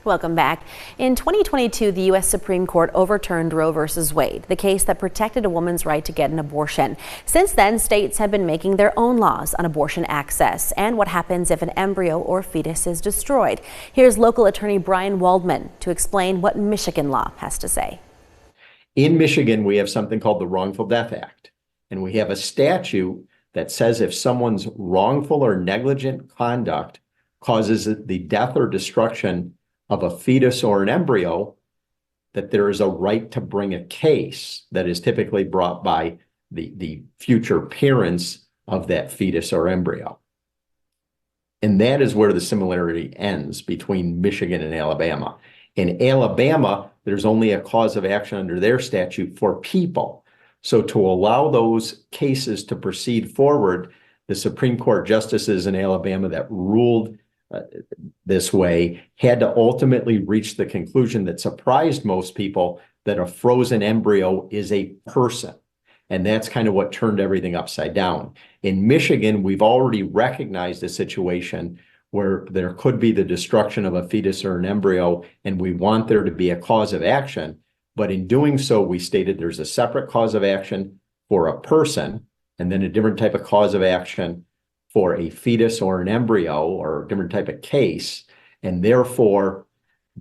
Welcome back. In 2022, the U.S. Supreme Court overturned Roe v. Wade, the case that protected a woman's right to get an abortion. Since then, states have been making their own laws on abortion access and what happens if an embryo or fetus is destroyed. Here's local attorney Brian Waldman to explain what Michigan law has to say. In Michigan, we have something called the Wrongful Death Act, and we have a statute that says if someone's wrongful or negligent conduct causes the death or destruction of a fetus or an embryo, that there is a right to bring a case that is typically brought by the future parents of that fetus or embryo. And that is where the similarity ends between Michigan and Alabama. In Alabama, there's only a cause of action under their statute for people. So to allow those cases to proceed forward, the Supreme Court justices in Alabama that ruled this way had to ultimately reach the conclusion that surprised most people, that a frozen embryo is a person. And that's kind of what turned everything upside down. In Michigan, we've already recognized a situation where there could be the destruction of a fetus or an embryo, and we want there to be a cause of action. But in doing so, we stated there's a separate cause of action for a person, and then a different type of cause of action for a fetus or an embryo, or a different type of case. And therefore,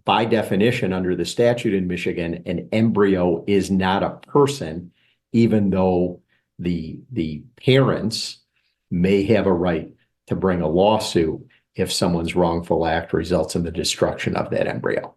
by definition, under the statute in Michigan, an embryo is not a person, even though the parents may have a right to bring a lawsuit if someone's wrongful act results in the destruction of that embryo.